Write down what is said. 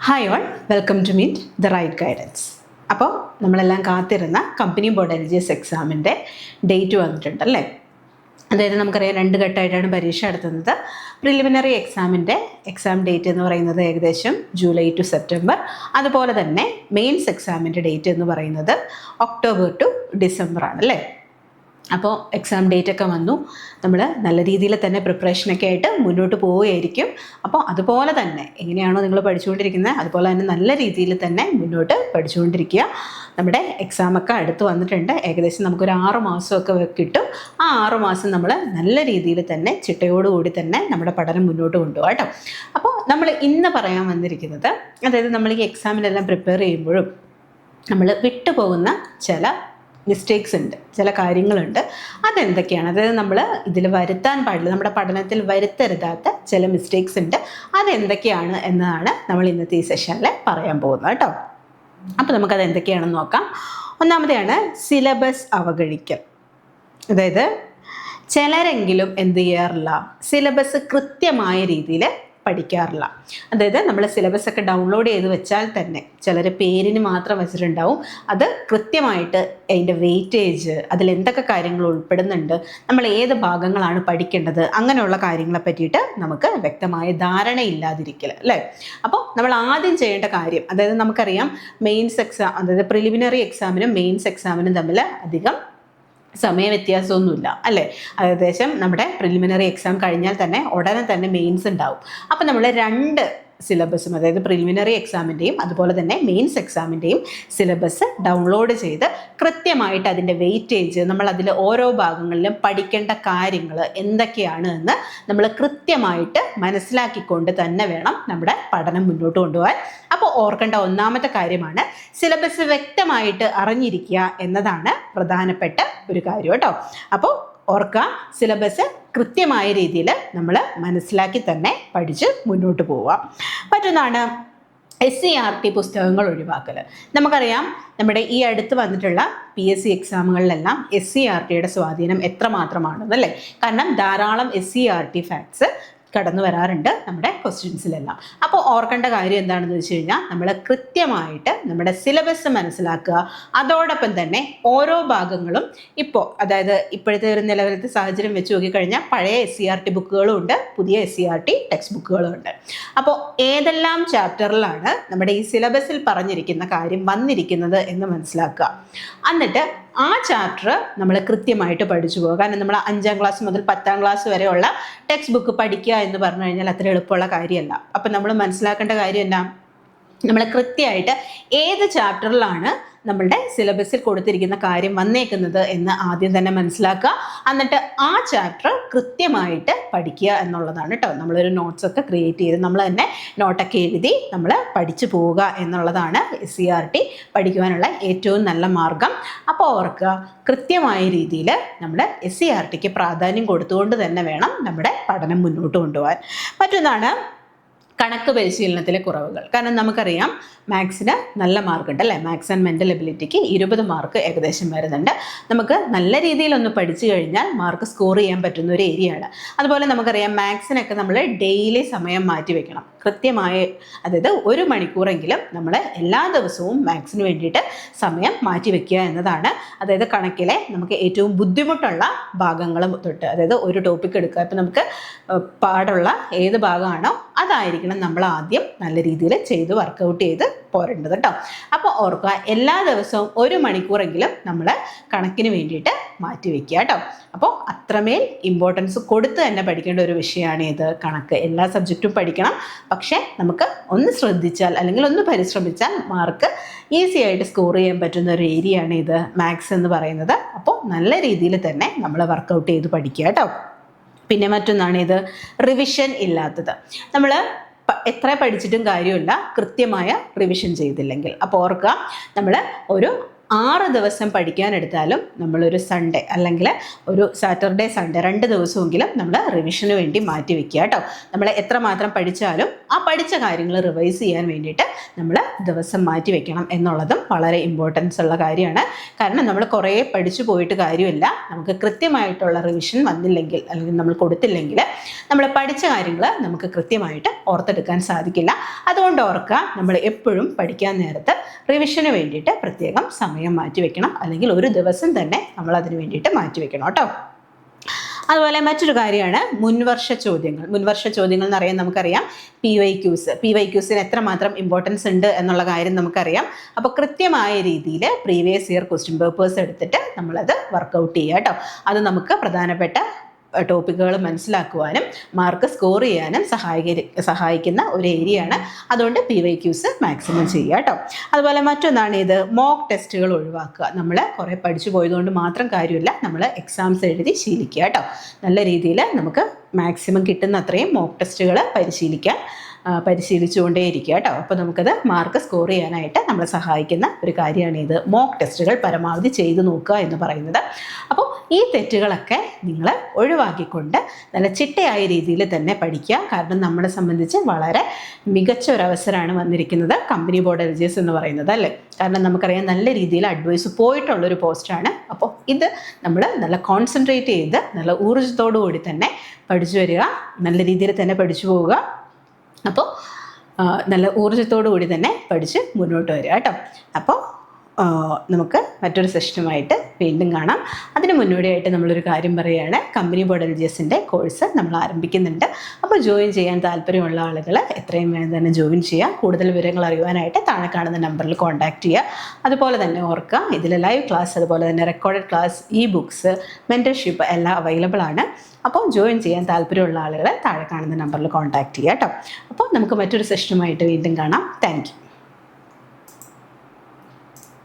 Hi all, welcome to meet the right guidance. അപ്പോൾ നമ്മളെല്ലാം കാത്തിരുന്ന കമ്പനി ബോർഡ് LGS എക്സാമിൻ്റെ ഡേറ്റ് വന്നിട്ടുണ്ടല്ലേ. അതായത് നമുക്കറിയാം 2 ഘട്ടമായിട്ടാണ് പരീക്ഷ നടത്തുന്നത്. പ്രിലിമിനറി എക്സാമിൻ്റെ എക്സാം ഡേറ്റ് എന്ന് പറയുന്നത് ഏകദേശം ജൂലൈ ടു സെപ്റ്റംബർ. അതുപോലെ തന്നെ മെയിൻസ് എക്സാമിൻ്റെ ഡേറ്റ് എന്ന് പറയുന്നത് ഒക്ടോബർ ടു ഡിസംബർ ആണല്ലേ. അപ്പോൾ എക്സാം ഡേറ്റൊക്കെ വന്നു. നമ്മൾ നല്ല രീതിയിൽ തന്നെ പ്രിപ്പറേഷനൊക്കെ ആയിട്ട് മുന്നോട്ട് പോവുകയായിരിക്കും. അപ്പോൾ അതുപോലെ തന്നെ എങ്ങനെയാണോ നിങ്ങൾ പഠിച്ചുകൊണ്ടിരിക്കുന്നത് അതുപോലെ തന്നെ നല്ല രീതിയിൽ തന്നെ മുന്നോട്ട് പഠിച്ചുകൊണ്ടിരിക്കുക. നമ്മുടെ എക്സാമൊക്കെ അടുത്ത് വന്നിട്ടുണ്ട്. ഏകദേശം നമുക്കൊരു 6 മാസമൊക്കെ കിട്ടും. ആ 6 മാസം നമ്മൾ നല്ല രീതിയിൽ തന്നെ ചിട്ടയോടുകൂടി തന്നെ നമ്മുടെ പഠനം മുന്നോട്ട് കൊണ്ടുപോകാം കേട്ടോ. അപ്പോൾ നമ്മൾ ഇന്ന് പറയാൻ വന്നിരിക്കുന്നത്, അതായത് നമ്മൾ ഈ എക്സാമിനെല്ലാം പ്രിപ്പയർ ചെയ്യുമ്പോഴും നമ്മൾ വിട്ടുപോകുന്ന ചില മിസ്റ്റേക്സ് ഉണ്ട്, ചില കാര്യങ്ങളുണ്ട്. അതെന്തൊക്കെയാണ്, അതായത് നമ്മൾ ഇതിൽ വരുത്താൻ പാടില്ല, നമ്മുടെ പഠനത്തിൽ വരുത്തരുതാത്ത ചില മിസ്റ്റേക്സ് ഉണ്ട്. അതെന്തൊക്കെയാണ് എന്നതാണ് നമ്മൾ ഇന്നത്തെ ഈ സെഷനിൽ പറയാൻ പോകുന്നത് കേട്ടോ. അപ്പോൾ നമുക്കത് എന്തൊക്കെയാണെന്ന് നോക്കാം. ഒന്നാമതെയാണ് സിലബസ് അവഗണിക്കൽ. അതായത് ചിലരെങ്കിലും എന്ത് ചെയ്യാറില്ല, സിലബസ് കൃത്യമായ രീതിയിൽ പഠിക്കാറില്ല. അതായത് നമ്മൾ സിലബസ് ഒക്കെ ഡൗൺലോഡ് ചെയ്ത് വെച്ചാൽ തന്നെ ചിലർ പേരിന് മാത്രം വെച്ചിട്ടുണ്ടാവും. അത് കൃത്യമായിട്ട് അതിൻ്റെ വെയിറ്റേജ്, അതിലെന്തൊക്കെ കാര്യങ്ങൾ ഉൾപ്പെടുന്നുണ്ട്, നമ്മൾ ഏത് ഭാഗങ്ങളാണ് പഠിക്കേണ്ടത്, അങ്ങനെയുള്ള കാര്യങ്ങളെ പറ്റിയിട്ട് നമുക്ക് വ്യക്തമായ ധാരണയില്ലാതിരിക്കൽ അല്ലേ. അപ്പോൾ നമ്മൾ ആദ്യം ചെയ്യേണ്ട കാര്യം, അതായത് നമുക്കറിയാം മെയിൻസ് എക്സാം, അതായത് പ്രിലിമിനറി എക്സാമിനും മെയിൻസ് എക്സാമിനും തമ്മിൽ അധികം സമയ വ്യത്യാസമൊന്നുമില്ല അല്ലേ. ഏകദേശം നമ്മുടെ പ്രിലിമിനറി എക്സാം കഴിഞ്ഞാൽ തന്നെ ഉടനെ തന്നെ മെയിൻസ് ഉണ്ടാവും. അപ്പോൾ നമ്മൾ 2 സിലബസും, അതായത് പ്രിലിമിനറി എക്സാമിൻ്റെയും അതുപോലെ തന്നെ മെയിൻസ് എക്സാമിൻ്റെയും സിലബസ് ഡൗൺലോഡ് ചെയ്ത് കൃത്യമായിട്ട് അതിൻ്റെ വെയിറ്റേജ്, നമ്മൾ അതിൽ ഓരോ ഭാഗങ്ങളിലും പഠിക്കേണ്ട കാര്യങ്ങൾ എന്തൊക്കെയാണ് എന്ന് നമ്മൾ കൃത്യമായിട്ട് മനസ്സിലാക്കിക്കൊണ്ട് തന്നെ വേണം നമ്മുടെ പഠനം മുന്നോട്ട് കൊണ്ടുപോകാൻ. അപ്പോൾ ഓർക്കേണ്ട ഒന്നാമത്തെ കാര്യമാണ് സിലബസ് വ്യക്തമായിട്ട് അറിഞ്ഞിരിക്കുക എന്നതാണ് പ്രധാനപ്പെട്ട ഒരു കാര്യം കേട്ടോ. അപ്പോൾ ഓർക്കുക, സിലബസ് കൃത്യമായ രീതിയിൽ നമ്മൾ മനസ്സിലാക്കി തന്നെ പഠിച്ച് മുന്നോട്ട് പോവുക. മറ്റൊന്നാണ് SCERT പുസ്തകങ്ങൾ ഒഴിവാക്കൽ. നമുക്കറിയാം നമ്മുടെ ഈ അടുത്ത് വന്നിട്ടുള്ള PSC എക്സാമുകളിലെല്ലാം SCERTയുടെ സ്വാധീനം എത്രമാത്രമാണെന്നല്ലേ. കാരണം ധാരാളം SCERT ഫാക്ട്സ് കടന്നു വരാറുണ്ട് നമ്മുടെ ക്വസ്റ്റ്യൻസിലെല്ലാം. അപ്പോൾ ഓർക്കേണ്ട കാര്യം എന്താണെന്ന് വെച്ച് കഴിഞ്ഞാൽ നമ്മൾ കൃത്യമായിട്ട് നമ്മുടെ സിലബസ് മനസ്സിലാക്കുക. അതോടൊപ്പം തന്നെ ഓരോ ഭാഗങ്ങളും ഇപ്പോൾ, അതായത് ഇപ്പോഴത്തെ ഒരു നിലവിലത്തെ സാഹചര്യം വെച്ച് നോക്കിക്കഴിഞ്ഞാൽ പഴയ SCERT ബുക്കുകളും ഉണ്ട്, പുതിയ SCERT ടെക്സ്റ്റ് ബുക്കുകളും ഉണ്ട്. അപ്പോൾ ഏതെല്ലാം ചാപ്റ്ററിലാണ് നമ്മുടെ ഈ സിലബസിൽ പറഞ്ഞിരിക്കുന്ന കാര്യം വന്നിരിക്കുന്നത് എന്ന് മനസ്സിലാക്കുക. എന്നിട്ട് ആ ചാപ്റ്റർ നമ്മൾ കൃത്യമായിട്ട് പഠിച്ചു പോകുക. കാരണം നമ്മൾ 5ാം ക്ലാസ് മുതൽ 10ാം ക്ലാസ് വരെയുള്ള ടെക്സ്റ്റ് ബുക്ക് പഠിക്കുക എന്ന് പറഞ്ഞു കഴിഞ്ഞാൽ അത്ര എളുപ്പമുള്ള കാര്യമല്ല. അപ്പം നമ്മൾ മനസ്സിലാക്കേണ്ട കാര്യം എന്നാ, നമ്മൾ കൃത്യമായിട്ട് ഏത് ചാപ്റ്ററിലാണ് നമ്മളുടെ സിലബസിൽ കൊടുത്തിരിക്കുന്ന കാര്യം വന്നേക്കുന്നത് എന്ന് ആദ്യം തന്നെ മനസ്സിലാക്കുക. എന്നിട്ട് ആ ചാപ്റ്റർ കൃത്യമായിട്ട് പഠിക്കുക എന്നുള്ളതാണ് കേട്ടോ. നമ്മളൊരു നോട്ട്സ് ഒക്കെ ക്രിയേറ്റ് ചെയ്ത് നമ്മൾ തന്നെ നോട്ടൊക്കെ എഴുതി നമ്മൾ പഠിച്ചു പോവുക എന്നുള്ളതാണ് SCERT പഠിക്കുവാനുള്ള ഏറ്റവും നല്ല മാർഗം. അപ്പോൾ ഓർക്കുക, കൃത്യമായ രീതിയിൽ നമ്മൾ SCERTക്ക് പ്രാധാന്യം കൊടുത്തുകൊണ്ട് തന്നെ വേണം നമ്മുടെ പഠനം മുന്നോട്ട് കൊണ്ടുപോകാൻ. മറ്റൊന്നാണ് കണക്ക് പരിശീലനത്തിലെ കുറവുകൾ. കാരണം നമുക്കറിയാം മാത്സിന് നല്ല മാർക്കുണ്ട് അല്ലേ. മാത്സ് ആൻഡ് മെൻ്റൽ എബിലിറ്റിക്ക് 20 മാർക്ക് ഏകദേശം വരുന്നുണ്ട്. നമുക്ക് നല്ല രീതിയിലൊന്ന് പഠിച്ചു കഴിഞ്ഞാൽ മാർക്ക് സ്കോർ ചെയ്യാൻ പറ്റുന്ന ഒരു ഏരിയയാണ്. അതുപോലെ നമുക്കറിയാം മാത്സിനൊക്കെ നമ്മൾ ഡെയിലി സമയം മാറ്റി വെക്കണം കൃത്യമായ, അതായത് 1 മണിക്കൂറെങ്കിലും നമ്മൾ എല്ലാ ദിവസവും മാത്സിന് വേണ്ടിയിട്ട് സമയം മാറ്റി വെക്കുക എന്നതാണ്. അതായത് കണക്കിലെ നമുക്ക് ഏറ്റവും ബുദ്ധിമുട്ടുള്ള ഭാഗങ്ങളും തൊട്ട്, അതായത് ഒരു ടോപ്പിക് എടുക്കുക, ഇപ്പം നമുക്ക് പാടുള്ള ഏത് ഭാഗമാണോ അതായിരിക്കണം നമ്മൾ ആദ്യം നല്ല രീതിയിൽ ചെയ്ത് വർക്കൗട്ട് ചെയ്ത് പോരേണ്ടത് കേട്ടോ. അപ്പോൾ ഓർക്കുക, എല്ലാ ദിവസവും 1 മണിക്കൂറെങ്കിലും നമ്മൾ കണക്കിന് വേണ്ടിയിട്ട് മാറ്റി വെക്കുക കേട്ടോ. അപ്പോൾ അത്രമേൽ ഇമ്പോർട്ടൻസ് കൊടുത്ത് തന്നെ പഠിക്കേണ്ട ഒരു വിഷയമാണ് ഇത് കണക്ക്. എല്ലാ സബ്ജക്റ്റും പഠിക്കണം, പക്ഷേ നമുക്ക് ഒന്ന് ശ്രദ്ധിച്ചാൽ അല്ലെങ്കിൽ ഒന്ന് പരിശ്രമിച്ചാൽ മാർക്ക് ഈസി ആയിട്ട് സ്കോർ ചെയ്യാൻ പറ്റുന്ന ഒരു ഏരിയയാണ് ഇത് മാത്സ് എന്ന് പറയുന്നത്. അപ്പോൾ നല്ല രീതിയിൽ തന്നെ നമ്മൾ വർക്കൗട്ട് ചെയ്ത് പഠിക്കുക കേട്ടോ. പിന്നെ മറ്റൊന്നാണ് ഇത് റിവിഷൻ ഇല്ലാത്തത്. നമ്മൾ എത്ര പഠിച്ചിട്ടും കാര്യമില്ല കൃത്യമായ റിവിഷൻ ചെയ്തില്ലെങ്കിൽ. അപ്പോൾ ഓർക്കുക, നമ്മൾ ഒരു 6 ദിവസം പഠിക്കാനെടുത്താലും നമ്മളൊരു സൺഡേ അല്ലെങ്കിൽ ഒരു സാറ്റർഡേ സൺഡേ 2 ദിവസമെങ്കിലും നമ്മൾ റിവിഷന് വേണ്ടി മാറ്റി വെക്കുക കേട്ടോ. നമ്മൾ എത്രമാത്രം പഠിച്ചാലും ആ പഠിച്ച കാര്യങ്ങൾ റിവൈസ് ചെയ്യാൻ വേണ്ടിയിട്ട് നമ്മൾ ദിവസം മാറ്റി വെക്കണം എന്നുള്ളതും വളരെ ഇമ്പോർട്ടൻസ് ഉള്ള കാര്യമാണ്. കാരണം നമ്മൾ കുറേ പഠിച്ചു പോയിട്ട് കാര്യമില്ല. നമുക്ക് കൃത്യമായിട്ടുള്ള റിവിഷൻ വന്നില്ലെങ്കിൽ അല്ലെങ്കിൽ നമ്മൾ കൊടുത്തില്ലെങ്കിൽ നമ്മൾ പഠിച്ച കാര്യങ്ങൾ നമുക്ക് കൃത്യമായിട്ട് ഓർത്തെടുക്കാൻ സാധിക്കില്ല. അതുകൊണ്ട് ഓർക്കുക, നമ്മൾ എപ്പോഴും പഠിക്കാൻ നേരത്ത് റിവിഷന് വേണ്ടിയിട്ട് പ്രത്യേകം സമയം മാറ്റി വെക്കണം, അല്ലെങ്കിൽ ഒരു ദിവസം തന്നെ നമ്മൾ അതിന് വേണ്ടിയിട്ട് മാറ്റി വെക്കണം കേട്ടോ. അതുപോലെ മറ്റൊരു കാര്യമാണ് മുൻവർഷ ചോദ്യങ്ങൾ. മുൻവർഷ ചോദ്യങ്ങൾ എന്ന് പറയാൻ നമുക്കറിയാം PYQs എത്രമാത്രം ഇമ്പോർട്ടൻസ് ഉണ്ട് എന്നുള്ള കാര്യം നമുക്കറിയാം. അപ്പോൾ കൃത്യമായ രീതിയിൽ പ്രീവിയസ് ഇയർ ക്വസ്റ്റ്യൻ പേപ്പേഴ്സ് എടുത്തിട്ട് നമ്മളത് വർക്കൗട്ട് ചെയ്യുക കേട്ടോ. അത് നമുക്ക് പ്രധാനപ്പെട്ട ടോപ്പിക്കുകൾ മനസ്സിലാക്കുവാനും മാർക്ക് സ്കോർ ചെയ്യാനും സഹായിക്കുന്ന ഒരു ഏരിയയാണ്. അതുകൊണ്ട് PYQs മാക്സിമം ചെയ്യുക കേട്ടോ. അതുപോലെ മറ്റൊന്നാണ് ഇത് മോക്ക് ടെസ്റ്റുകൾ ഒഴിവാക്കുക. നമ്മൾ കുറേ പഠിച്ചു പോയതുകൊണ്ട് മാത്രം കാര്യമില്ല, നമ്മൾ എക്സാംസ് എഴുതി ശീലിക്കുക കേട്ടോ. നല്ല രീതിയിൽ നമുക്ക് മാക്സിമം കിട്ടുന്ന അത്രയും മോക്ക് ടെസ്റ്റുകൾ പരിശീലിച്ചുകൊണ്ടേയിരിക്കുക കേട്ടോ. അപ്പോൾ നമുക്കത് മാർക്ക് സ്കോർ ചെയ്യാനായിട്ട് നമ്മളെ സഹായിക്കുന്ന ഒരു കാര്യമാണ് ഇത് മോക്ക് ടെസ്റ്റുകൾ പരമാവധി ചെയ്തു നോക്കുക എന്ന് പറയുന്നത്. അപ്പോൾ ഈ തെറ്റുകളൊക്കെ നിങ്ങൾ ഒഴിവാക്കിക്കൊണ്ട് നല്ല ചിട്ടയായ രീതിയിൽ തന്നെ പഠിക്കുക. കാരണം നമ്മളെ സംബന്ധിച്ച് വളരെ മികച്ച ഒരു അവസരമാണ് വന്നിരിക്കുന്നത് കമ്പനി ബോർഡ് LGS എന്ന് പറയുന്നത് അല്ലേ. കാരണം നമുക്കറിയാം നല്ല രീതിയിൽ അഡ്വൈസ് പോയിട്ടുള്ളൊരു പോസ്റ്റാണ്. അപ്പോൾ ഇത് നമ്മൾ നല്ല കോൺസെൻട്രേറ്റ് ചെയ്ത് നല്ല ഊർജ്ജത്തോടു കൂടി തന്നെ പഠിച്ചു വരിക, നല്ല രീതിയിൽ തന്നെ പഠിച്ചു പോവുക. അപ്പോൾ നല്ല ഊർജ്ജത്തോടു കൂടി തന്നെ പഠിച്ച് മുന്നോട്ട് വരിക കേട്ടോ. അപ്പോൾ നമുക്ക് മറ്റൊരു സെഷനുമായിട്ട് വീണ്ടും കാണാം. അതിന് മുന്നോടിയായിട്ട് നമ്മളൊരു കാര്യം പറയുകയാണ്, കമ്പനി ബോർഡ് LGSൻ്റെ കോഴ്സ് നമ്മൾ ആരംഭിക്കുന്നുണ്ട്. അപ്പോൾ ജോയിൻ ചെയ്യാൻ താല്പര്യമുള്ള ആളുകൾ എത്രയും വേഗം തന്നെ ജോയിൻ ചെയ്യുക. കൂടുതൽ വിവരങ്ങൾ അറിയുവാനായിട്ട് താഴെ കാണുന്ന നമ്പറിൽ കോൺടാക്റ്റ് ചെയ്യുക. അതുപോലെ തന്നെ ഓർക്കുക, ഇതിൽ ലൈവ് ക്ലാസ്, അതുപോലെ തന്നെ റെക്കോർഡഡ് ക്ലാസ്, ബുക്സ്, മെൻറ്റർഷിപ്പ് എല്ലാം അവൈലബിൾ ആണ്. അപ്പോൾ ജോയിൻ ചെയ്യാൻ താല്പര്യമുള്ള ആളുകൾ താഴെ കാണുന്ന നമ്പറിൽ കോൺടാക്റ്റ് ചെയ്യുക കേട്ടോ. അപ്പോൾ നമുക്ക് മറ്റൊരു സെഷനുമായിട്ട് വീണ്ടും കാണാം. Thank you.